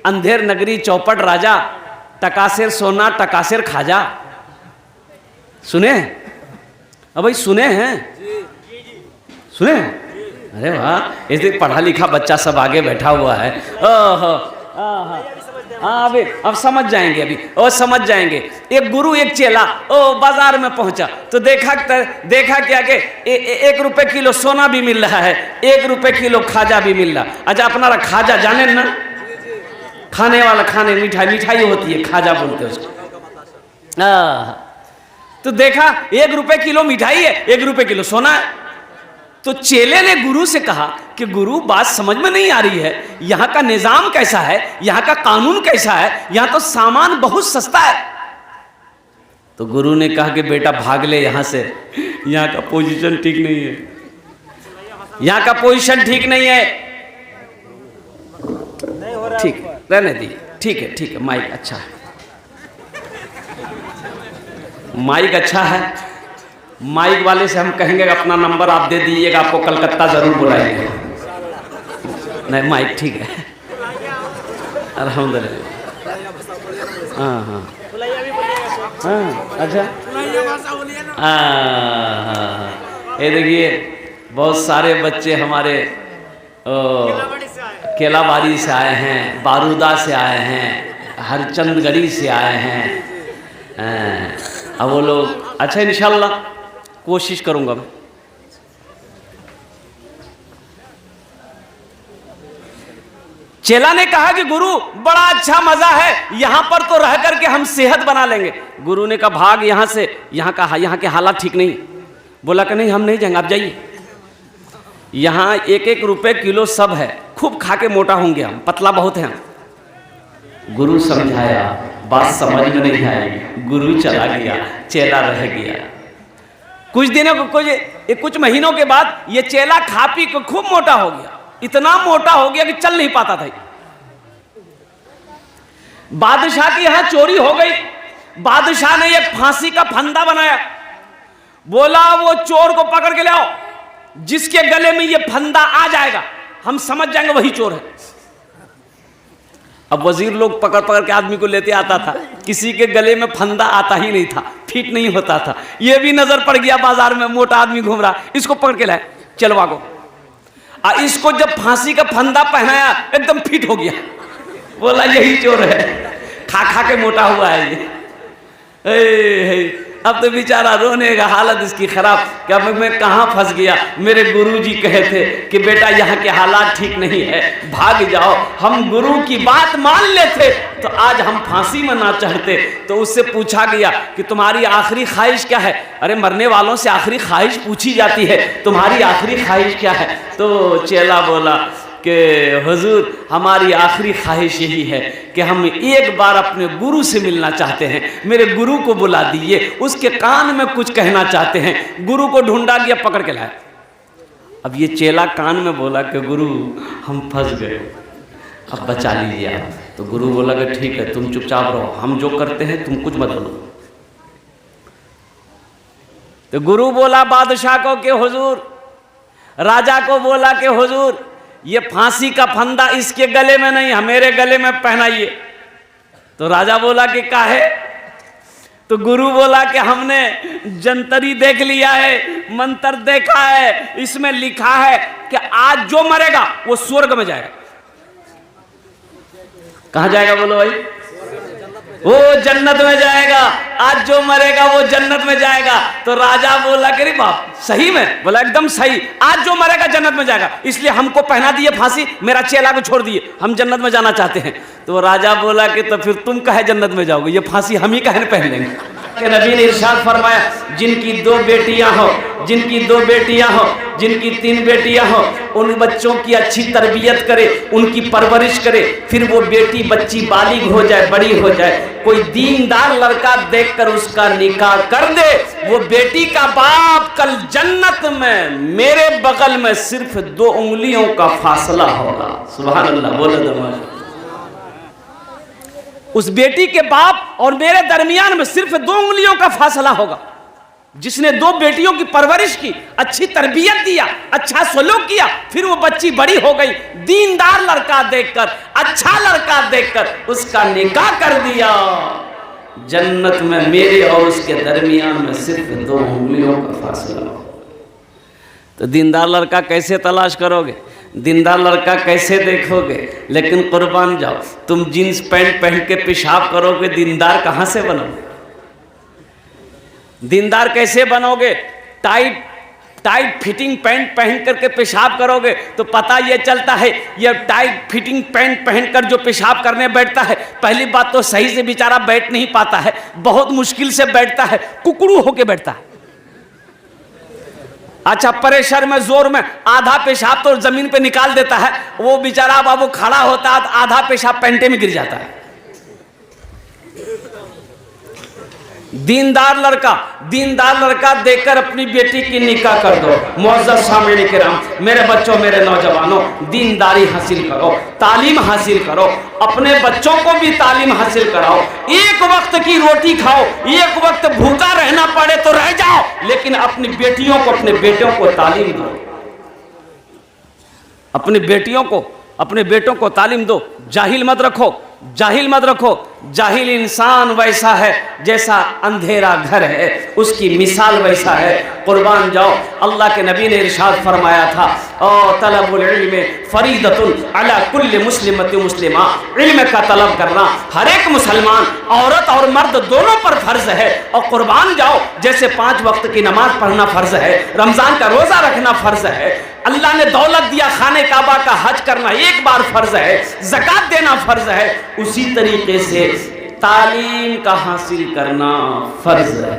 अंधेर नगरी चौपट राजा, टकासेर सोना टकासेर खाजा। सुने? अब भाई सुने हैं? सुने? अरे वाह, इस पढ़ा लिखा बच्चा सब आगे बैठा हुआ है। ओहो, हाँ अभी अब समझ जाएंगे, अभी और समझ जाएंगे। एक गुरु एक चेला बाजार में पहुंचा तो देखा क्या कि 1 रुपए किलो सोना भी मिल रहा है, 1 रुपए किलो खाजा भी मिल रहा। अच्छा, अपना खाजा जाने ना, खाने वाला खाने, मिठाई होती है, खाजा बोलते हैं उसको। तो देखा 1 रुपए किलो मिठाई है, 1 रुपए किलो सोना है। तो चेले ने गुरु से कहा कि गुरु, बात समझ में नहीं आ रही है, यहाँ का निजाम कैसा है, यहाँ का कानून कैसा है, यहाँ तो सामान बहुत सस्ता है। तो गुरु ने कहा कि बेटा भाग ले यहाँ से, यहाँ का पोजीशन ठीक नहीं है, यहाँ का पोजीशन ठीक नहीं है। ठीक रहने दी, ठीक है, माइक अच्छा है, माइक अच्छा है। माइक वाले से हम कहेंगे अपना नंबर आप दे दीजिएगा, आपको कलकत्ता जरूर बुलाएंगे। नहीं, माइक ठीक है, अल्हम्दुलिल्लाह। हाँ, अच्छा, ये देखिए बहुत सारे बच्चे हमारे केलाबाड़ी से आए हैं, बारूदा से आए हैं, हरचंदगढ़ी से आए हैं। अब वो लोग, अच्छा इंशाल्लाह कोशिश करूंगा मैं। चेला ने कहा कि गुरु बड़ा अच्छा मजा है, यहां पर तो रह करके हम सेहत बना लेंगे। गुरु ने कहा भाग यहां से, यहाँ के हालात ठीक नहीं। बोला कि नहीं, हम नहीं जाएंगे, आप जाइए। यहाँ 1-1 रुपए किलो सब है, खूब खा के मोटा होंगे हम, पतला बहुत है हम। गुरु समझाया, बात समझ में नहीं आई, गुरु चला गया, चेला रह गया। कुछ महीनों के बाद ये चेला खा पी को खूब मोटा हो गया, इतना मोटा हो गया कि चल नहीं पाता था। बादशाह की यहां चोरी हो गई। बादशाह ने एक फांसी का फंदा बनाया, बोला वो चोर को पकड़ के ले आओ, जिसके गले में ये फंदा आ जाएगा हम समझ जाएंगे वही चोर है। अब वजीर लोग पकड़ पकड़ के आदमी को लेते आता था, किसी के गले में फंदा आता ही नहीं था, फिट नहीं होता था। ये भी नजर पड़ गया बाजार में मोटा आदमी घूम रहा, इसको पकड़ के लाए, चलवा को। इसको जब फांसी का फंदा पहनाया एकदम फिट हो गया, बोला यही चोर है, खा खा के मोटा हुआ है ये। अब तो बेचारा रोने का हालत इसकी खराब, क्या मैं कहाँ फंस गया। मेरे गुरुजी कहे थे कि बेटा यहाँ के हालात ठीक नहीं है, भाग जाओ। हम गुरु की बात मान लेते तो आज हम फांसी में ना चढ़ते। तो उससे पूछा गया कि तुम्हारी आखिरी ख्वाहिश क्या है। अरे मरने वालों से आखिरी ख्वाहिश पूछी जाती है, तुम्हारी आखिरी ख्वाहिश क्या है। तो चेला बोला कि हुजूर हमारी आखिरी ख्वाहिश यही है कि हम एक बार अपने गुरु से मिलना चाहते हैं, मेरे गुरु को बुला दीजिए, उसके कान में कुछ कहना चाहते हैं। गुरु को ढूंढा गया, पकड़ के लाया। अब ये चेला कान में बोला कि गुरु हम फंस गए, अब बचा लीजिए आप। तो गुरु बोला कि ठीक है, तुम चुपचाप रहो, हम जो करते हैं तुम कुछ मत बोलो। तो गुरु बोला बादशाह को कि हुजूर, राजा को बोला कि हुजूर ये फांसी का फंदा इसके गले में नहीं, मेरे गले में पहनाइए। तो राजा बोला कि काहे। तो गुरु बोला कि हमने जंतरी देख लिया है, मंत्र देखा है, इसमें लिखा है कि आज जो मरेगा वो स्वर्ग में जाएगा। कहां जाएगा बोलो भाई? वो जन्नत में जाएगा। आज जो मरेगा वो जन्नत में जाएगा। तो राजा बोला कि बाप सही में? बोला एकदम सही, आज जो मरेगा जन्नत में जाएगा, इसलिए हमको पहना दिए फांसी, मेरा चेला को छोड़ दिए, हम जन्नत में जाना चाहते हैं। तो राजा बोला कि तो फिर तुम कहे जन्नत में जाओगे, ये फांसी हम ही कहे पहन लेंगे। कि नबी ने इरशाद फरमाया, जिनकी 2 बेटियां हो, जिनकी 2 बेटियां हो, जिनकी 3 बेटियां हो, उन बच्चों की अच्छी तरबियत करे, उनकी परवरिश करे, फिर वो बेटी बच्ची बालिग हो जाए, बड़ी हो जाए, कोई दीनदार लड़का देखकर उसका निकाह कर दे, वो बेटी का बाप कल जन्नत में मेरे बगल में सिर्फ 2 उंगलियों का फासला होगा। सुभान अल्लाह, बोलो दरवाजा। उस बेटी के बाप और मेरे दरमियान में सिर्फ 2 उंगलियों का फासला होगा। जिसने 2 बेटियों की परवरिश की, अच्छी तरबियत दिया, अच्छा सलूक किया, फिर वो बच्ची बड़ी हो गई, दीनदार लड़का देखकर, अच्छा लड़का देखकर उसका निकाह कर दिया। जन्नत में मेरे और उसके दरमियान में सिर्फ 2 उंगलियों का फासला हो। तो दीनदार लड़का कैसे तलाश करोगे, दीनदार लड़का कैसे देखोगे? लेकिन कुर्बान जाओ, तुम जीन्स पैंट पहन के पेशाब करोगे, दीनदार कहाँ से बनोगे? दीनदार कैसे बनोगे? टाइट फिटिंग पैंट पहन करके पेशाब करोगे तो पता ये चलता है, ये टाइट फिटिंग पैंट पहनकर जो पेशाब करने बैठता है, पहली बात तो सही से बेचारा बैठ नहीं पाता है, बहुत मुश्किल से बैठता है, कुकड़ू होके बैठता है। अच्छा, प्रेशर में जोर में आधा पेशाब तो जमीन पे निकाल देता है, वो बेचारा बाबू खड़ा होता है, आधा पेशाब पैंटे में गिर जाता है। दीनदार लड़का देखकर अपनी बेटी की निकाह कर दो। मुअज़्ज़ज़ सामईन किराम, मेरे बच्चों, मेरे नौजवानों, दीनदारी हासिल करो, तालीम हासिल करो, अपने बच्चों को भी तालीम हासिल कराओ। एक वक्त की रोटी खाओ, एक वक्त भूखा रहना पड़े तो रह जाओ, लेकिन अपनी बेटियों को, अपने बेटों को तालीम दो, अपनी बेटियों को, अपने बेटों को तालीम दो। जाहिल मत रखो, जाहिल मत रखो। जाहिल इंसान वैसा है जैसा अंधेरा घर है, उसकी मिसाल वैसा है। कुर्बान जाओ, अल्लाह के नबी ने इरशाद फरमाया था, ओ तलबुल इल्म फरीदतुन अला कुल्li मुस्लिमति मुस्लिमा, इल्म का तलब करना हर एक मुसलमान, औरत और मर्द दोनों पर फर्ज है। और कुर्बान जाओ, जैसे 5 वक्त की नमाज पढ़ना फर्ज है, रमजान का रोजा रखना फर्ज है, अल्लाह ने दौलत दिया, खाने काबा का हज करना एक बार फर्ज है, ज़कात देना फर्ज है, उसी तरीके से तालीम का हासिल करना फर्ज है।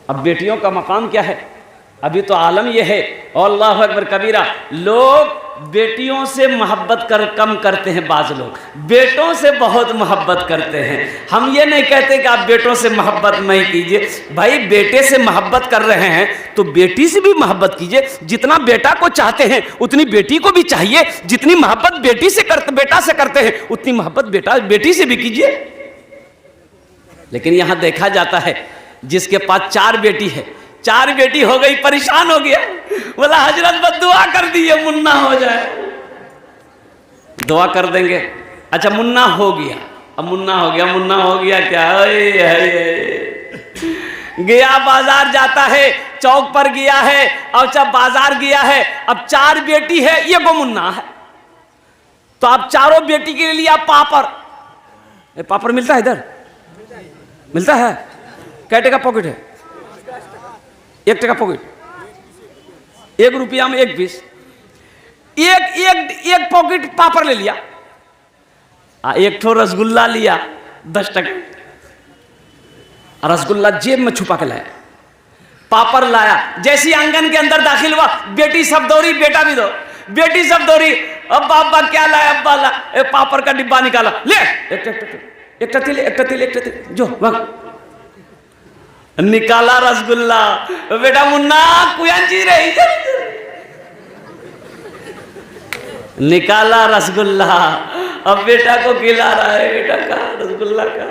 अब बेटियों का मकाम क्या है? अभी तो आलम यह है, अल्लाहु अकबर कबीरा, लोग बेटियों से मोहब्बत कम करते हैं, बाज लोग बेटों से बहुत मोहब्बत करते हैं। हम ये नहीं कहते कि आप बेटों से मोहब्बत नहीं कीजिए, भाई बेटे से मोहब्बत कर रहे हैं तो बेटी से भी मोहब्बत कीजिए। जितना बेटा को चाहते हैं उतनी बेटी को भी चाहिए, जितनी मोहब्बत बेटा से करते हैं उतनी मोहब्बत बेटी से भी कीजिए। लेकिन यहां देखा जाता है, जिसके पास 4 बेटी है, 4 बेटी हो गई, परेशान हो गया, बोला हजरत बस दुआ कर दिए मुन्ना हो जाए। दुआ कर देंगे, अच्छा मुन्ना हो गया, अब मुन्ना हो गया क्या गया बाजार जाता है, चौक पर गया है, और जब बाजार गया है, अब 4 बेटी है, ये गो मुन्ना है, तो आप चारों बेटी के लिए आप पापड़ मिलता है, इधर मिलता है, कै टका पॉकेट है? 1 टका पॉकेट, 1 रुपया में 1 पीस, एक पॉकेट पापड़ ले लिया, 1 ठो रसगुल्ला लिया 10 टका, रसगुल्ला जेब में छुपा के लाया, पापड़ लाया, जैसी आंगन के अंदर दाखिल हुआ, बेटी सब दौड़ी, बेटा भी दो, बेटी सब दौड़ी, अब अब्बा क्या लाया? अब्बा ला पापड़ का डिब्बा निकाला, ले एक तिल, जो निकाला रसगुल्ला, बेटा मुन्ना कुयांजी रही, निकाला रसगुल्ला, अब बेटा को खिला रहा है, बेटा का रसगुल्ला का।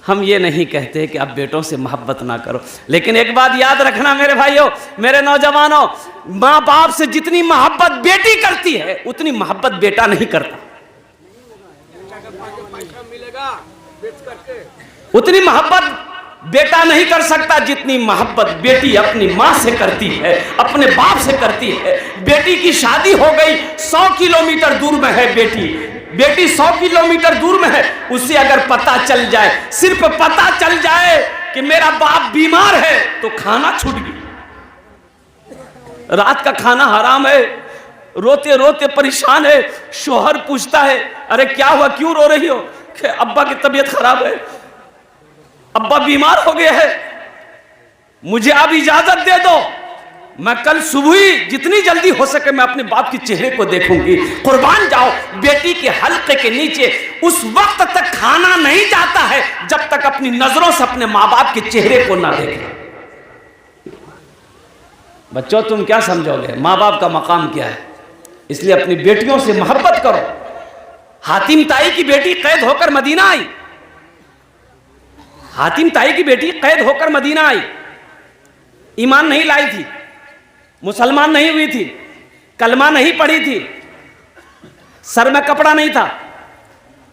हम ये नहीं कहते कि आप बेटों से मोहब्बत ना करो, लेकिन एक बात याद रखना मेरे भाइयों, मेरे नौजवानों, माँ बाप से जितनी मोहब्बत बेटी करती है उतनी मोहब्बत बेटा नहीं करता। उतनी मोहब्बत बेटा नहीं कर सकता जितनी मोहब्बत बेटी अपनी माँ से करती है, अपने बाप से करती है। बेटी की शादी हो गई, 100 किलोमीटर दूर में है बेटी 100 किलोमीटर दूर में है, उसे अगर पता चल जाए, सिर्फ पता चल जाए कि मेरा बाप बीमार है, तो खाना छूट गई, रात का खाना हराम है, रोते रोते परेशान है, शोहर पूछता है, अरे क्या हुआ, क्यों रो रही हो? कि अब्बा की तबीयत खराब है, अब्बा बीमार हो गए हैं, मुझे अब इजाजत दे दो, मैं कल सुबह ही जितनी जल्दी हो सके मैं अपने बाप के चेहरे को देखूंगी। कुर्बान जाओ, बेटी के हल्के के नीचे उस वक्त तक खाना नहीं जाता है जब तक अपनी नजरों से अपने माँ बाप के चेहरे को ना देखे। बच्चों तुम क्या समझोगे, माँ बाप का मकाम क्या है? इसलिए अपनी बेटियों से मोहब्बत करो। हातिम ताई की बेटी कैद होकर मदीना आई, हातिम ताई की बेटी कैद होकर मदीना आई, ईमान नहीं लाई थी, मुसलमान नहीं हुई थी, कलमा नहीं पढ़ी थी, सर में कपड़ा नहीं था।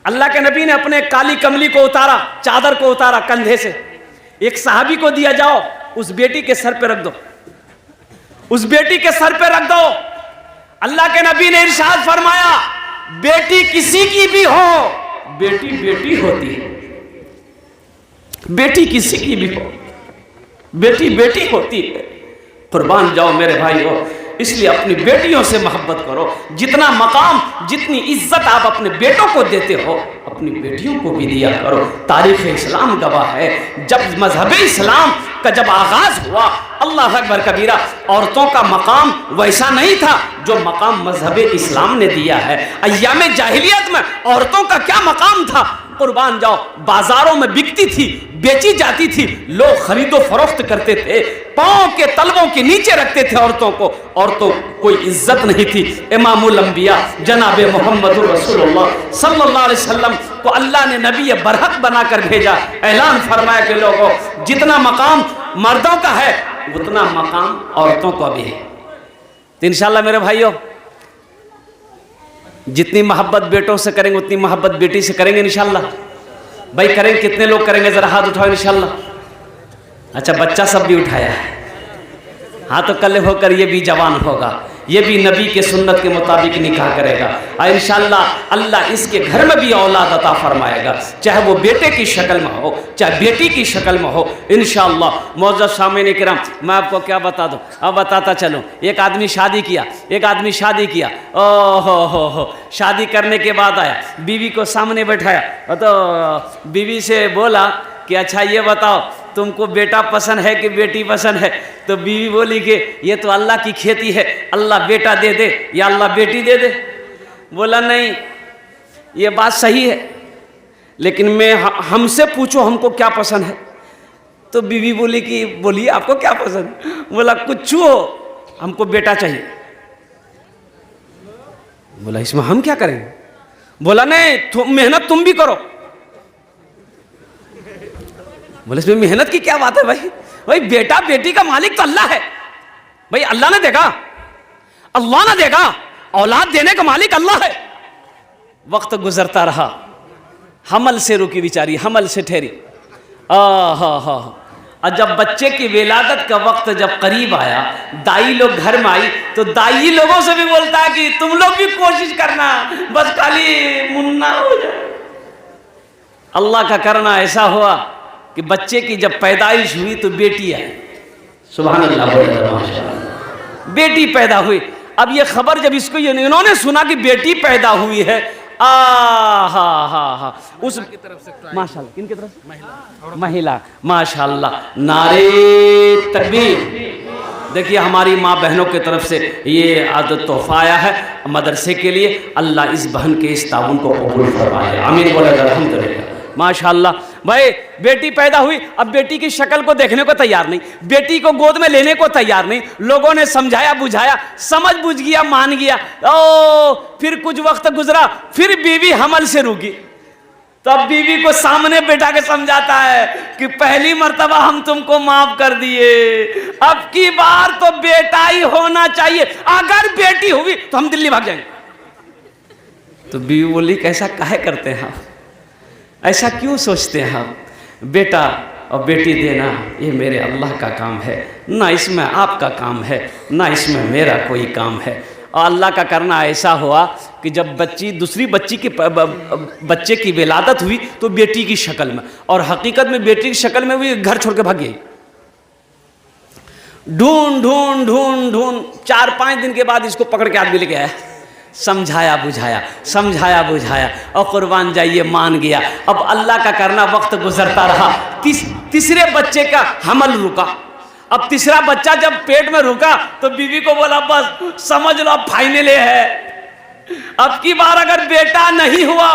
अल्लाह के नबी ने अपने काली कमली को उतारा, चादर को उतारा कंधे से, एक सहाबी को दिया, जाओ उस बेटी के सर पे रख दो, उस बेटी के सर पे रख दो। अल्लाह के नबी ने इरशाद फरमाया, बेटी किसी की भी हो, बेटी बेटी होती है, बेटी किसी की भी हो, बेटी बेटी होती है। कुर्बान जाओ मेरे भाइयों, इसलिए अपनी बेटियों से मोहब्बत करो। जितना मकाम, जितनी इज्जत आप अपने बेटों को देते हो, अपनी बेटियों को भी दिया करो। तारीख़ इस्लाम गवाह है, जब मजहब इस्लाम का जब आगाज हुआ, अल्लाह अकबर कबीरा, औरतों का मकाम वैसा नहीं था जो मकाम मजहब इस्लाम ने दिया है। अय्याम जाहिलियत में औरतों का क्या मकाम था, कुर्बान जाओ, बाजारों में बिकती थी, बेची जाती थी, लोग खरीदो फरोख्त करते थे, पांव के तलवों के नीचे रखते थे औरतों को, औरतों कोई इज्जत नहीं थी। इमामुल अंबिया जनाब मोहम्मद रसूलुल्लाह सल्लल्लाहु अलैहि वसल्लम को अल्लाह ने नबी बरहक बनाकर भेजा। ऐलान फरमाया कि लोगों, जितना मकाम मर्दों का है उतना मकाम औरतों का भी है। तो इंशाल्लाह मेरे भाइयों, जितनी मोहब्बत बेटों से करेंगे उतनी मोहब्बत बेटी से करेंगे इंशाल्लाह। भाई करेंगे, कितने लोग करेंगे, जरा हाथ उठाओ इंशाल्लाह। अच्छा, बच्चा सब भी उठाया है, हाँ, तो कल होकर ये भी जवान होगा, ये भी नबी के सुन्नत के मुताबिक निकाह करेगा और इंशाल्लाह अल्लाह इसके घर में भी औलाद अता फरमाएगा, चाहे वो बेटे की शक्ल में हो, चाहे बेटी की शक्ल में हो इंशाल्लाह। मौजूद सामने किराम, मैं आपको क्या बता दूं, अब बताता चलूं। एक आदमी शादी किया, एक आदमी शादी किया, ओ हो, शादी करने के बाद आया, बीवी को सामने बैठाया, तो बीवी से बोला कि अच्छा ये बताओ, तुमको बेटा पसंद है कि बेटी पसंद है? तो बीवी बोली कि ये तो अल्लाह की खेती है, अल्लाह बेटा दे दे या अल्लाह बेटी दे दे। बोला नहीं, ये बात सही है, लेकिन मैं हमसे पूछो हमको क्या पसंद है। तो बीवी बोली कि बोलिए आपको क्या पसंद? बोला कुछ हो, हमको बेटा चाहिए। बोला इसमें हम क्या करेंगे? बोला नहीं, मेहनत तुम भी करो। बोले इसमें मेहनत की क्या बात है भाई? भाई बेटा बेटी का मालिक तो अल्लाह है भाई, अल्लाह ने देखा, अल्लाह ने देखा, औलाद देने का मालिक अल्लाह है। वक्त गुजरता रहा, हमल से रुकी बेचारी, हमल से ठहरी। और जब बच्चे की विलादत का वक्त जब करीब आया, दाई लोग घर में आई, तो दाई लोगों से भी बोलता है कि तुम लोग भी कोशिश करना, बस खाली मुन्ना हो जाए। अल्लाह का करना ऐसा हुआ कि बच्चे की जब पैदाइश हुई तो बेटी आई, सुभान अल्लाह, बेटी पैदा हुई। अब ये खबर जब इसको इन्होंने सुना कि बेटी पैदा हुई है, हा उस माशाल्लाह, किन की तरफ से? महिला, माशाल्लाह, नारे तकबीर। देखिए हमारी माँ बहनों की तरफ से ये आदत तोहफा आया है मदरसे के लिए। अल्लाह इस बहन के इस ताउन को कबूल फरमाए, आमीन बोले अल्हम्दुलिल्लाह। माशाल्लाह भाई, बेटी पैदा हुई, अब बेटी की शक्ल को देखने को तैयार नहीं, बेटी को गोद में लेने को तैयार नहीं। लोगों ने समझाया बुझाया, समझ बुझ गया, मान गया। फिर कुछ वक्त गुजरा, फिर बीवी हमल से रुकी, तो अब बीवी को सामने बैठा के समझाता है कि पहली मर्तबा हम तुमको माफ कर दिए, अब की बार तो बेटा ही होना चाहिए, अगर बेटी हुई तो हम दिल्ली भाग जाएंगे। तो बीवी बोली कैसा काहे करते हैं आप, ऐसा क्यों सोचते हैं आप? बेटा और बेटी देना ये मेरे अल्लाह का काम है, ना इसमें आपका काम है, ना इसमें मेरा कोई काम है। और अल्लाह का करना ऐसा हुआ कि जब दूसरी बच्चे की विलादत हुई तो बेटी की शक्ल में, और हकीकत में बेटी की शक्ल में भी घर छोड़ के भाग गई। ढूंढ ढूंढ ढूंढ ढूंढ 4-5 दिन के बाद इसको पकड़ के आदमी लेके आया, समझाया बुझाया, समझाया बुझाया, और कुर्बान जाइए मान गया। अब अल्लाह का करना, वक्त गुजरता रहा, तीसरे बच्चे का हमल रुका। अब तीसरा बच्चा जब पेट में रुका तो बीवी को बोला बस समझ लो अब फाइनल है, अब की बार अगर बेटा नहीं हुआ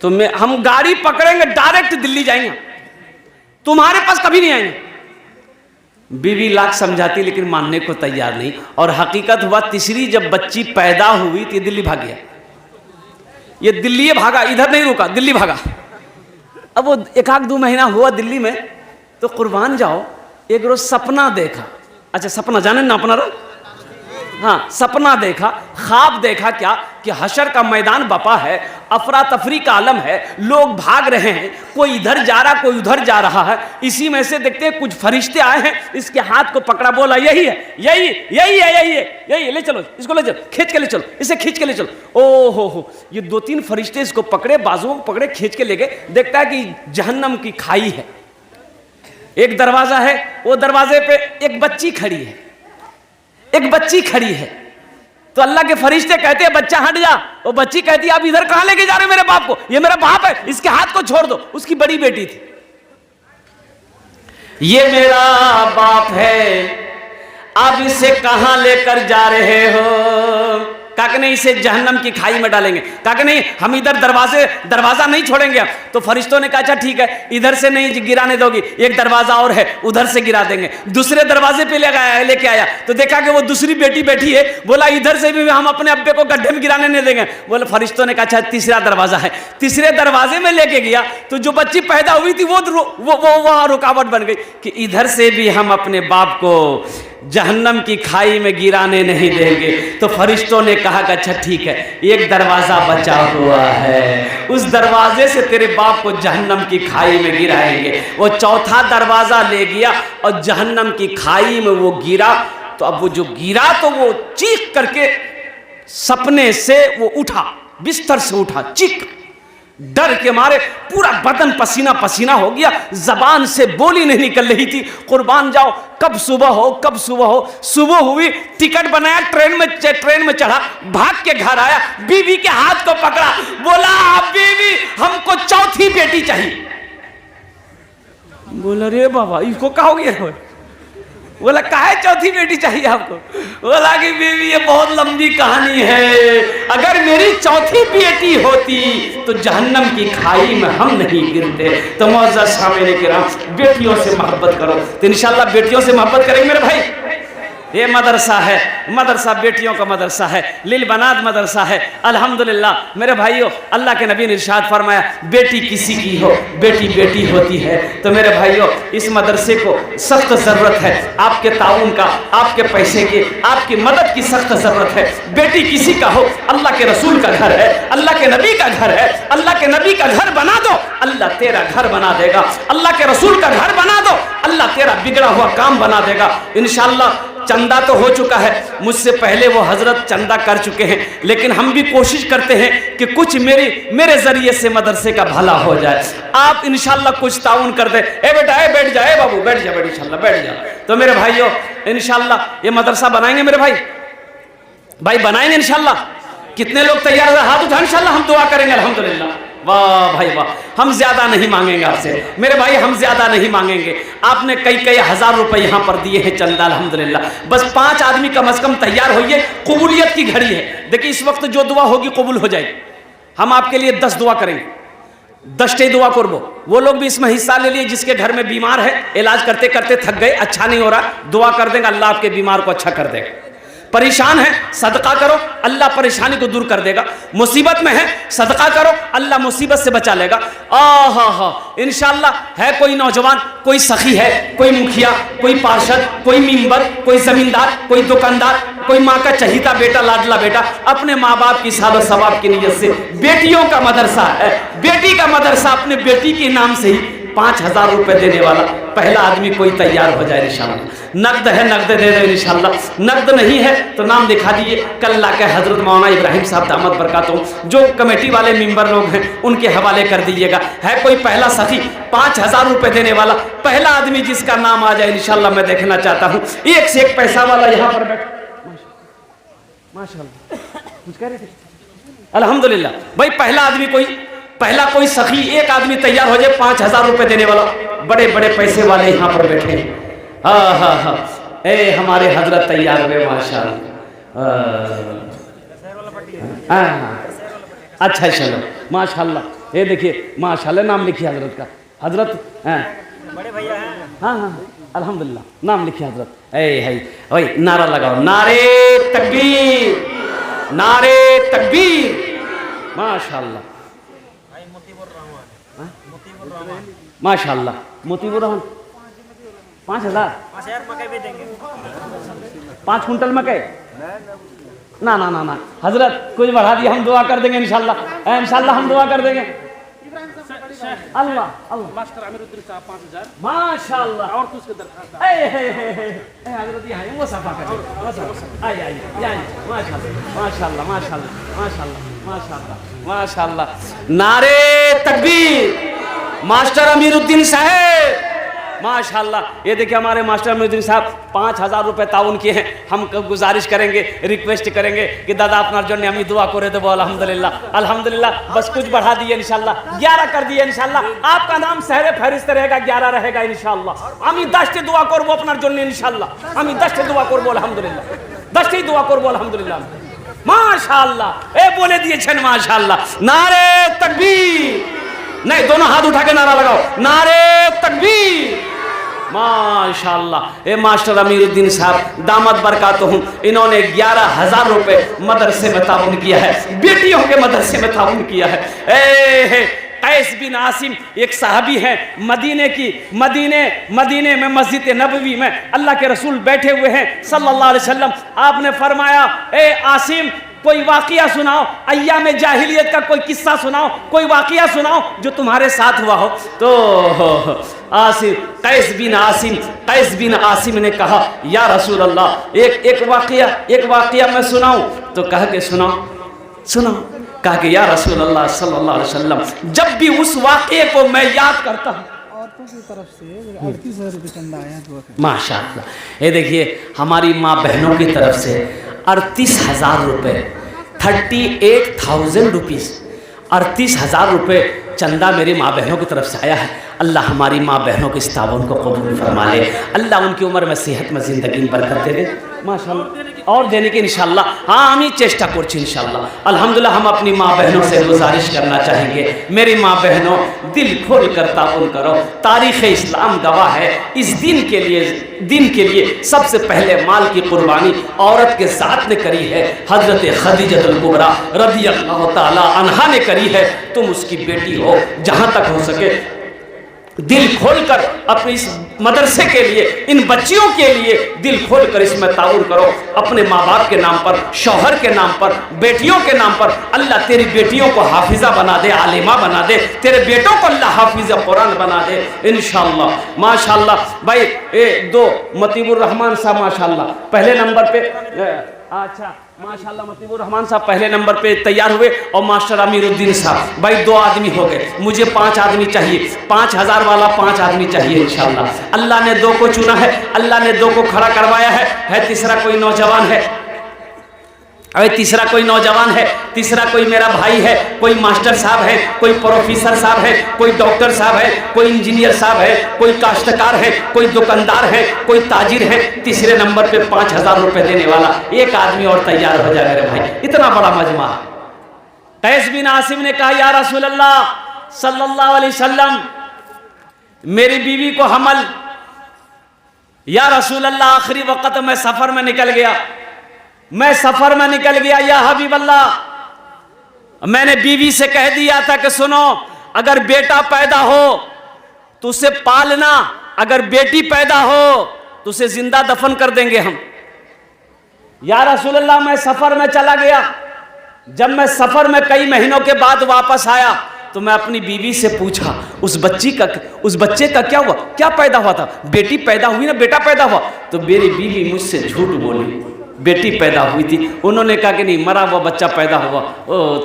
तो हम गाड़ी पकड़ेंगे, डायरेक्ट दिल्ली जाएंगे, तुम्हारे पास कभी नहीं आएंगे। बीवी लाख समझाती लेकिन मानने को तैयार नहीं, और हकीकत हुआ तीसरी जब बच्ची पैदा हुई तो ये दिल्ली भाग गया। ये दिल्ली भागा, इधर नहीं रुका, दिल्ली भागा। अब वो 1-2 महीना हुआ दिल्ली में, तो कुर्बान जाओ एक रोज सपना देखा। अच्छा सपना जाने ना अपना रो, हाँ सपना देखा, ख्वाब देखा क्या कि हशर का मैदान बपा है, अफरा तफरी का आलम है, लोग भाग रहे हैं, कोई इधर जा रहा कोई उधर जा रहा है। इसी में से देखते हैं कुछ फरिश्ते आए हैं, इसके हाथ को पकड़ा, बोला यही है यही यही है यही है यही है, ले चलो इसको, ले चलो खींच के ले चलो, इसे खींच के ले चलो। ओ हो, ये 2-3 फरिश्ते इसको पकड़े, बाजुओं को पकड़े, खींच के ले गए। देखता है कि जहन्नम की खाई है, एक दरवाजा है, वो दरवाजे पे एक बच्ची खड़ी है, एक बच्ची खड़ी है। तो अल्लाह के फरिश्ते कहते हैं बच्चा हट जा। वो बच्ची कहती है आप इधर कहां लेके जा रहे हो मेरे बाप को, ये मेरा बाप है, इसके हाथ को छोड़ दो। उसकी बड़ी बेटी थी, ये मेरा बाप है, आप इसे कहां लेकर जा रहे हो? कहा नहीं इसे जहन्नम की खाई में डालेंगे। कहा नहीं हम इधर दरवाजा नहीं छोड़ेंगे। अब तो फरिश्तों ने कहा अच्छा ठीक है, इधर से नहीं गिराने दोगी, एक दरवाजा और है उधर से गिरा देंगे। दूसरे दरवाजे पे लेके आया तो देखा कि वो दूसरी बेटी बैठी है, बोला इधर से भी हम अपने अब्बे को गड्ढे में गिराने नहीं देंगे। बोले फरिश्तों ने कहा अच्छा तीसरा दरवाजा है, तीसरे दरवाजे में लेके गया तो जो बच्ची पैदा हुई थी वो वहां रुकावट बन गई कि इधर से भी हम अपने बाप को जहन्नम की खाई में गिराने नहीं देंगे। तो फरिश्तों ने कहा कि अच्छा ठीक है, एक दरवाजा बचा हुआ है, उस दरवाजे से तेरे बाप को जहन्नम की खाई में गिराएंगे। वो चौथा दरवाजा ले गया और जहन्नम की खाई में वो गिरा। तो अब वो जो गिरा तो वो चीख करके सपने से वो उठा, बिस्तर से उठा, चीख, डर के मारे पूरा बदन पसीना पसीना हो गया, जबान से बोली नहीं निकल रही थी। कुर्बान जाओ कब सुबह हो, कब सुबह हो। सुबह हुई, टिकट बनाया, ट्रेन में चढ़ा, भाग के घर आया, बीवी के हाथ को पकड़ा, बोला बीवी हमको चौथी बेटी चाहिए। बोला रे बाबा इसको क्या हो गया? बोला काहे चौथी बेटी चाहिए आपको? बोला कि बीवी ये बहुत लंबी कहानी है, अगर मेरी चौथी बेटी होती तो जहन्नम की खाई में हम नहीं गिरते। तो मुअज़्ज़ज़ सामईन किराम, बेटियों से मोहब्बत करो तो इंशाअल्लाह बेटियों से मोहब्बत करेंगे मेरे भाई। ये मदरसा है, मदरसा बेटियों का मदरसा है, लिल बनात मदरसा है। अल्हम्दुलिल्लाह मेरे भाइयों, अल्लाह के नबी ने इरशाद फरमाया बेटी किसी की हो बेटी बेटी होती है। तो मेरे भाइयों इस मदरसे को सख्त ज़रूरत है आपके ताउन का, आपके पैसे की, आपकी मदद की सख्त ज़रूरत है। बेटी किसी का हो, अल्लाह के रसूल का घर है, अल्लाह के नबी का घर है, अल्लाह के नबी का घर बना दो, अल्लाह तेरा घर बना देगा। अल्लाह के रसूल का घर बना दो, अल्लाह तेरा बिगड़ा हुआ काम बना देगा इंशाअल्लाह। चंदा तो हो चुका है, मुझसे पहले वो हजरत चंदा कर चुके हैं, लेकिन हम भी कोशिश करते हैं कि कुछ मेरे जरिए से मदरसे का भला हो जाए। आप इंशाल्लाह कुछ ताउन कर दे। ए बेटा ए बैठ जाए बाबू, बैठ जा, बैठ इंशाल्लाह बैठ जा। तो मेरे भाइयों इंशाल्लाह ये मदरसा बनाएंगे मेरे भाई बनाएंगे इंशाल्लाह। कितने लोग तैयार है? हाथ उठा, इंशाल्लाह हम दुआ करेंगे। अल्हम्दुलिल्लाह, वाह भाई वाह, हम ज्यादा नहीं मांगेंगे आपसे मेरे भाई, हम ज्यादा नहीं मांगेंगे। आपने कई हजार रुपए यहाँ पर दिए हैं चंदा, अल्हम्दुलिल्लाह। बस 5 आदमी कम से कम तैयार होइए, कबूलियत की घड़ी है। देखिए इस वक्त जो दुआ होगी कबूल हो जाएगी। हम आपके लिए 10 दुआ करेंगे, 10 दुआ करबो। वो लोग भी इसमें हिस्सा ले लिए जिसके घर में बीमार है, इलाज करते करते थक गए, अच्छा नहीं हो रहा, दुआ कर देंगे, अल्लाह आपके बीमार को अच्छा कर देगा। परेशान है सदका करो, अल्लाह परेशानी को दूर कर देगा। मुसीबत में है सदका करो, अल्लाह मुसीबत से बचा लेगा। इंशाअल्लाह। है कोई नौजवान, कोई सखी है, कोई मुखिया, कोई पार्षद, कोई मेंबर, कोई जमींदार, कोई दुकानदार, कोई माँ का चहीता बेटा, लाडला बेटा, अपने माँ बाप की सालो सवाब की नीयत से बेटियों का मदरसा है, बेटी का मदरसा, अपने बेटी के नाम से ही 5000 रुपए देने वाला पहला आदमी कोई तैयार हो जाए इंशाअल्लाह। नकद है नकद दे दे इंशाअल्लाह, नकद नहीं है तो नाम दिखा दीजिए। कल लाके हजरत मौलाना इब्राहिम साहब दामद बरकातहू जो कमेटी वाले मेंबर लोग हैं उनके हवाले कर दीजिएगा। है कोई पहला सखी 5000 रुपए देने वाला पहला आदमी जिसका नाम आ जाए इंशाअल्लाह, मैं देखना चाहता हूँ। एक से एक पैसा वाला यहाँ पर बैठ, माशाअल्लाह कुछ कह रहे थे? अल्हम्दुलिल्लाह भाई, पहला कोई सखी एक आदमी तैयार हो जाए 5000 रुपए देने वाला, बड़े बड़े पैसे वाले यहाँ पर बैठे हैं। हाँ, ए हमारे हजरत तैयार हुए माशाअल्लाह। अच्छा चलो माशाअल्लाह, ये देखिए माशाअल्लाह नाम लिखिए हजरत का, हजरत बड़े भैया हैं। हाँ अल्हम्दुलिल्लाह, नाम लिखिए हजरत। है नारा लगाओ, नारे तकबीर, नारे तकबीर, माशाअल्लाह। माशाल्लाह मोतीबुर रहमान 5,000 मकई भी देंगे। 5 कुंटल मकई ना ना ना ना हजरत कुछ बढ़ा दिया, हम दुआ कर देंगे इंशाल्लाह, इंशाल्लाह हम दुआ कर देंगे। अल्लाह अल्लाह मास्टर अमीरुद्दीन साहब 5,000 माशाल्लाह। और कुछ के दरखास्त हजरत यहाँ वो सफा कर आइए आइए आइए माशाल्लाह माशाल्लाह माशाल्लाह माशाल्लाह माशाल्लाह माशाल्लाह। नारे तकबीर मास्टर अमीरुद्दीन साहब माशाल्लाह। ये देखिए हमारे मास्टर अमीरुद्दीन साहब 5,000 रुपये ताउन किए हैं। हम गुजारिश करेंगे, रिक्वेस्ट करेंगे कि दादा अपना जो ने हमें दुआ करे देवो अल्हम्दुलिल्लाह अल्हम्दुलिल्लाह। बस कुछ बढ़ा दिए इंशाल्लाह, 11 कर दिए इंशाल्लाह। आपका नाम सहरे फहरिस्त रहेगा, 11 रहेगा इंशाल्लाह। हमें 10 दुआ करबो अपना जो इंशाल्लाह, हमें 10 दुआ करबो अल्हम्दुलिल्लाह, 10 दुआ करबो अल्हम्दुलिल्लाह माशाल्लाह। ए बोले दिए छन माशाल्लाह। नारे तकबीर, नहीं दोनों हाथ उठा के नारा लगाओ, नारे तकबीर माशाल्लाह। ए मास्टर अमीरुद्दीन साहब दामद बरकातुहुम, इन्होंने 11,000 रुपये मदरसे में ताउन किया है, बेटियों के मदरसे में ताउन किया है। कैस बिन आसिम एक साहबी हैं मदीने की, मदीने में मस्जिद नबवी में अल्लाह के रसूल बैठे हुए हैं सल्लल्लाहु अलैहि वसल्लम। आपने फरमाया ए आसिम कोई वाक़िया सुनाओ, अय्याम जाहिलियत का कोई किस्सा सुनाओ, कोई वाक़िया सुनाओ जो तुम्हारे साथ हुआ हो। तो आसिम कैस बिन आसिम ने कहा या रसूल अल्लाह एक वाक़िया मैं सुनाऊं? तो कहा कि सुनाओ। कहा कि या रसूल अल्लाह सल्लल्लाहु अलैहि वसल्लम जब भी उस वाक़े को मैं याद करता हूँ औरतों की तरफ से 38,000 रुपये चंदा आया है। माशाअल्लाह। ये देखिए हमारी माँ बहनों की तरफ से 38,000 रुपये 38,000 रुपीज़ 38,000 रुपये चंदा मेरी माँ बहनों की तरफ से आया है। अल्लाह हमारी माँ बहनों के इस ताउन को कबूल फरमा ले, अल्लाह उनकी उम्र में सेहत में ज़िंदगी में बरकत दे दे माशाअल्लाह। और देने की इंशाल्लाह हाँ हम ही चेष्टा करছি इंशाल्लाह अल्हम्दुलिल्लाह। हम अपनी माँ बहनों से गुजारिश करना चाहेंगे, मेरी माँ बहनों दिल खोल कर ताउन करो। तारीख़ इस्लाम गवाह है, इस दिन के लिए सबसे पहले माल की कुर्बानी औरत के साथ ने करी है। हज़रत खदीजतुल कुबरा रज़ियल्लाहु ताला अन्हा ने करी है। तुम उसकी बेटी हो, जहाँ तक हो सके दिल खोलकर अपने इस मदरसे के लिए, इन बच्चियों के लिए दिल खोलकर इसमें ताउन करो। अपने माँ बाप के नाम पर, शौहर के नाम पर, बेटियों के नाम पर अल्लाह तेरी बेटियों को हाफिज़ा बना दे, आलिमा बना दे, तेरे बेटों को अल्लाह हाफिज़ कुरान बना दे इंशाअल्लाह माशाअल्लाह। भाई 2 मतीबुर रहमान साहब माशाअल्लाह पहले नंबर पे, अच्छा माशाल्लाह मतीबुर रहमान साहब पहले नंबर पे तैयार हुए और मास्टर अमीरुद्दीन साहब भाई 2 आदमी हो गए। मुझे 5 आदमी चाहिए, 5,000 वाला 5 आदमी चाहिए इंशाल्लाह। अल्लाह ने 2 को चुना है, अल्लाह ने 2 को खड़ा करवाया है तीसरा कोई नौजवान है, अरे तीसरा कोई नौजवान है, तीसरा कोई मेरा भाई है, कोई मास्टर साहब है, कोई प्रोफेसर साहब है, कोई डॉक्टर साहब है, कोई इंजीनियर साहब है, कोई काश्तकार है, कोई दुकानदार है, कोई ताजिर है। तीसरे नंबर पे 5,000 रुपये देने वाला एक आदमी और तैयार हो जाए मेरे भाई। इतना बड़ा मजमा। कैस बिन आसिम ने कहा या रसूल अल्लाह सल्लल्लाहु अलैहि वसल्लम मेरी बीवी को हमल, या रसूल अल्लाह आखिरी वक्त में सफर में निकल गया, या हबीब अल्लाह मैंने बीवी से कह दिया था कि सुनो अगर बेटा पैदा हो तो उसे पालना, अगर बेटी पैदा हो तो उसे जिंदा दफन कर देंगे हम। या रसूल अल्लाह मैं सफर में चला गया, जब मैं सफर में कई महीनों के बाद वापस आया तो मैं अपनी बीवी से पूछा उस बच्चे का क्या हुआ, क्या पैदा हुआ था? बेटी पैदा हुई ना, बेटा पैदा हुआ? तो मेरी बीवी मुझसे झूठ बोली, बेटी पैदा हुई थी। उन्होंने कहा कि नहीं मरा हुआ बच्चा पैदा हुआ।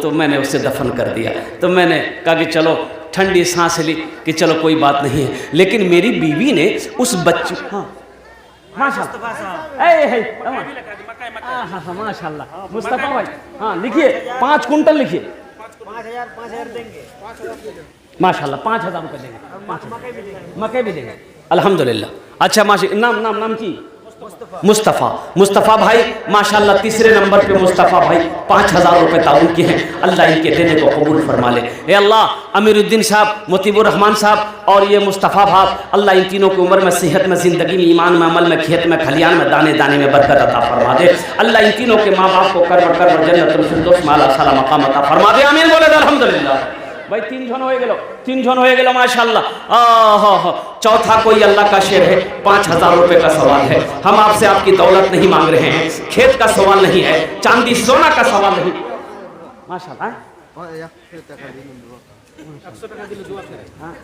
तो मैंने उसे दफन कर दिया। तो मैंने कहा कि चलो ठंडी सांस ली कि चलो कोई बात नहीं है। लेकिन मेरी बीवी ने उस बच्चे माशाल्लाह मुस्तफा भाई हाँ लिखिए 5 कुंटल लिखिए 5,000 देंगे माशाल्लाह 5,000 रुपये देंगे, मकई भी देंगे अल्हम्दुलिल्लाह। अच्छा नाम की मुस्तफ़ा भाई माशाल्लाह तीसरे नंबर पे मुस्तफ़ा भाई 5,000 रुपये ताउन किए हैं। अल्लाह इनके देने को कबूल फरमा ले। ए अल्लाह अमीरुद्दीन साहब, मोतीबुर रहमान साहब और ये मुस्तफ़ा भाई, अल्लाह इन तीनों की उम्र में, सेहत में, ज़िंदगी में, ईमान में, अमल में, खेत में, खलियान में, दाने दाने में बरकत अता फरमा दे। अल्लाह इन तीनों के माँ बाप को कर जन्नतुल फिरदौस में आला साला मकाम अता फरमा दे। आमीन बोले अल्हम्दुलिल्लाह। भाई 3 जन हो गए माशाल्लाह। चौथा कोई अल्लाह का शेर है, 5000 रुपए का सवाल है। हम आपसे आपकी दौलत नहीं मांग रहे हैं, खेत का सवाल नहीं है, चांदी सोना का सवाल नहीं। माशाल्लाह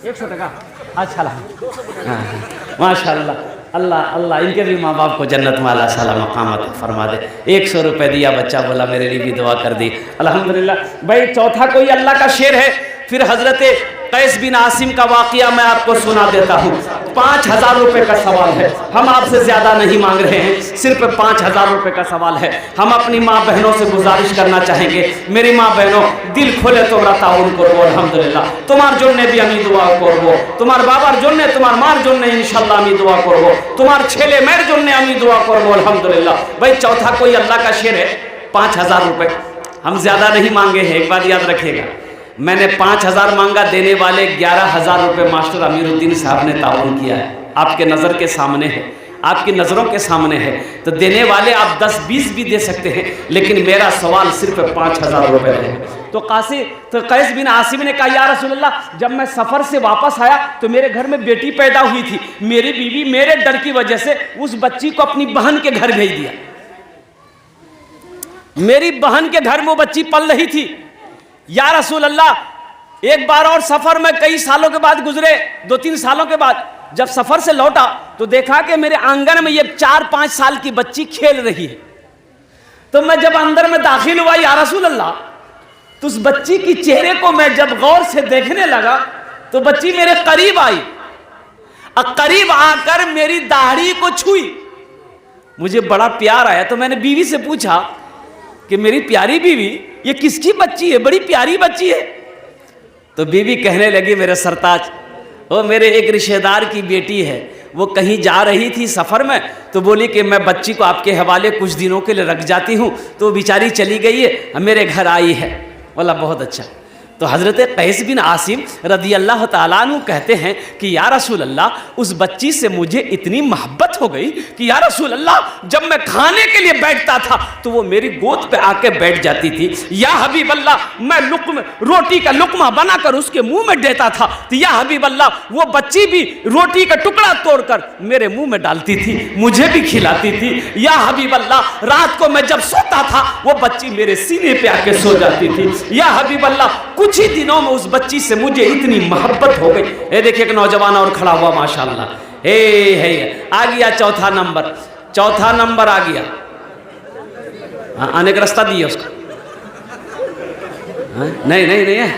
100 टका अच्छा लगा। माशाल्लाह अल्लाह अल्लाह इनके भी माँ बाप को जन्नत में अल्लाह साला मकामत फरमा दे। 100 रुपये दिया, बच्चा बोला मेरे लिए भी दुआ कर दी, अल्हम्दुलिल्लाह। भाई चौथा कोई अल्लाह का शेर है। फिर हजरत कैस बिन आसिम का वाक़या मैं आपको सुना देता हूँ। 5000 रुपये का सवाल है, हम आपसे ज़्यादा नहीं मांग रहे हैं, सिर्फ 5000 रुपये का सवाल है। हम अपनी माँ बहनों से गुजारिश करना चाहेंगे, मेरी माँ बहनों दिल खोले তোমরা তাউন করবো আলহামদুলিল্লাহ। তোমার জন্য भी আমি দোয়া করব, তোমার বাবার জন্য, তোমার মার জন্য ইনশাআল্লাহ আমি দোয়া করব, তোমার ছেলে মেয়ের জন্য আমি দোয়া করব अल्हम्दुलिल्लाह। भाई चौथा कोई अल्लाह का शेर है, 5000 रुपये। हम ज़्यादा नहीं मांगे हैं, एक बात याद रखिएगा। मैंने 5000 मांगा, देने वाले 11000 रुपये मास्टर अमीरुद्दीन साहब ने ताउन किया है। आपके नज़र के सामने है, आपकी नज़रों के सामने है। तो देने वाले आप 10-20 भी दे सकते हैं, लेकिन मेरा सवाल सिर्फ 5000 रुपये है। तो कैस बिन आसिम ने कहा या रसूलल्लाह, जब मैं सफ़र से वापस आया तो मेरे घर में बेटी पैदा हुई थी। मेरी बीवी मेरे डर की वजह से उस बच्ची को अपनी बहन के घर भेज दिया। मेरी बहन के घर में वो बच्ची पल रही थी। या रसूल अल्लाह, एक बार और सफ़र में कई सालों के बाद गुजरे, 2-3 सालों के बाद जब सफ़र से लौटा तो देखा कि मेरे आंगन में ये 4-5 साल की बच्ची खेल रही है। तो मैं जब अंदर में दाखिल हुआ या रसूल अल्लाह, तो उस बच्ची की चेहरे को मैं जब गौर से देखने लगा तो बच्ची मेरे करीब आई और करीब आकर मेरी दाढ़ी को छुई। मुझे बड़ा प्यार आया। तो मैंने बीवी से पूछा कि मेरी प्यारी बीवी, ये किसकी बच्ची है, बड़ी प्यारी बच्ची है। तो बीवी कहने लगी मेरे सरताज, वो मेरे एक रिश्तेदार की बेटी है, वो कहीं जा रही थी सफ़र में, तो बोली कि मैं बच्ची को आपके हवाले कुछ दिनों के लिए रख जाती हूँ। तो बेचारी चली गई है, मेरे घर आई है। बोला बहुत अच्छा। तो हज़रत कैस बिन आसिम रदी अल्लाह ताला अन्हु कहते हैं कि या रसूल अल्लाह, उस बच्ची से मुझे इतनी मोहब्बत हो गई कि या रसूल अल्लाह, जब मैं खाने के लिए बैठता था तो वो मेरी गोद पे आके बैठ जाती थी। या हबीब अल्लाह, मैं रोटी का लुकमा बनाकर उसके मुंह में देता था तो या हबीब अल्लाह, वो बच्ची भी रोटी का टुकड़ा तोड़कर मेरे मुंह में डालती थी, मुझे भी खिलाती थी। या हबीब अल्लाह, रात को मैं जब सोता था वो बच्ची मेरे सीने पे आके सो जाती थी। या हबीब अल्लाह, कुछ ही दिनों में उस बच्ची से मुझे इतनी मोहब्बत हो गई। ये देखिए एक नौजवान और खड़ा हुआ माशाल्लाह। हे आ गया चौथा नंबर आ गया। आने का रास्ता दिया उसको। नहीं है।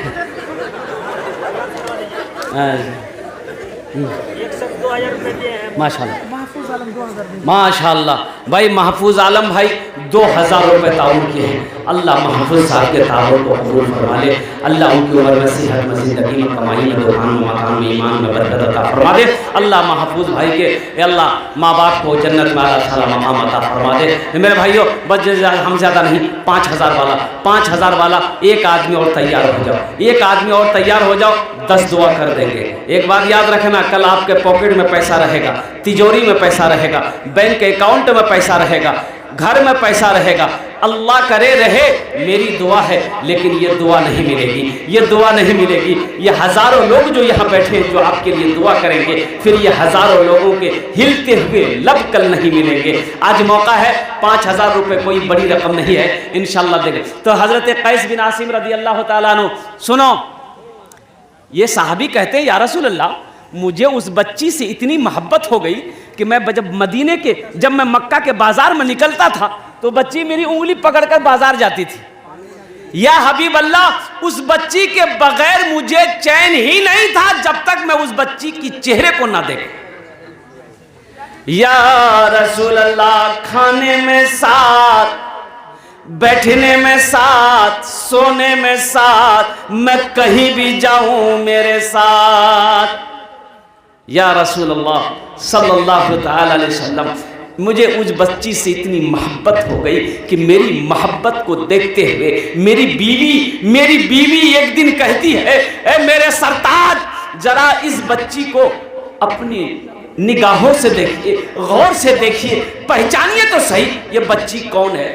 माशाल्लाह भाई महफूज आलम भाई 2000 रुपये ताउन किए हैं। अल्लाह महफूज साहब के ताउन को कबूल फरमा ले। अल्लाह उनकी उम्र में सेहत में, ज़िंदगी में, कमाई में, दुकान में, मकान में, ईमान में बरकत अता फरमा दे। अल्लाह महफूज भाई के अल्लाह माँ बाप को जन्नत में अल्लाह ताला मकाम अता फरमा दे। मेरे भाइयों बस हम ज़्यादा नहीं, 5000 वाला एक आदमी और तैयार हो जाओ, 10 दुआ कर देंगे। एक बात याद रखना, कल आपके पॉकेट में पैसा रहेगा, तिजोरी में पैसा रहेगा, बैंक अकाउंट में पैसा रहेगा, घर में पैसा रहेगा। अल्लाह करे रहे, मेरी दुआ है, लेकिन ये दुआ नहीं मिलेगी। ये हज़ारों लोग जो यहाँ बैठे हैं जो आपके लिए दुआ करेंगे, फिर ये हज़ारों लोगों के हिलते हुए लब कल नहीं मिलेंगे। आज मौका है, 5000 रुपये कोई बड़ी रकम नहीं है, इंशाल्लाह देंगे। तो हज़रत कैस बिन आसिम रदी अल्लाह ताला अन्हु, सुनो, ये साहबी कहते हैं या रसूल अल्लाह, मुझे उस बच्ची से इतनी मोहब्बत हो गई कि मैं जब मैं मक्का के बाजार में निकलता था तो बच्ची मेरी उंगली पकड़कर बाजार जाती थी। या हबीब अल्लाह, उस बच्ची के बगैर मुझे चैन ही नहीं था जब तक मैं उस बच्ची की चेहरे को ना देखूं। या रसूल अल्लाह, खाने में साथ, बैठने में साथ, सोने में साथ, मैं कहीं भी जाऊं मेरे साथ। या रसूल अल्लाह सल्लल्लाहु तआला अलैहि वसल्लम, मुझे उस बच्ची से इतनी मोहब्बत हो गई कि मेरी मोहब्बत को देखते हुए मेरी बीवी एक दिन कहती है, ए मेरे सरताज, जरा इस बच्ची को अपनी निगाहों से देखिए, गौर से देखिए, पहचानिए तो सही ये बच्ची कौन है।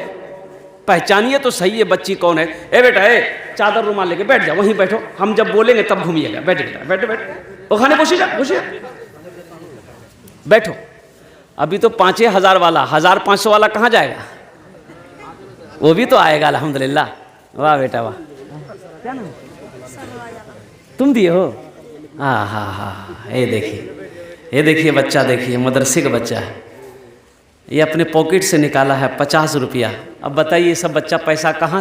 पहचानिए तो सही है बच्ची कौन है। ए बेटा, ए चादर रुमाल लेके बैठ जा, वहीं बैठो, हम जब बोलेंगे तब घूमिएगा। बैठे बेटा, बैठो बैठो, वो खाने बसी जा, बैठो। अभी तो 5,000 वाला, 1,500 वाला कहाँ जाएगा? वो भी तो आएगा अल्हम्दुलिल्लाह। वाह बेटा वाह। क्या नाम तुम दिए हो? हाँ हाँ हाँ, ये देखिए बच्चा, देखिए मदरसे का बच्चा है, ये अपने पॉकेट से निकाला है 50 रुपया। अब बताइए सब बच्चा पैसा कहाँ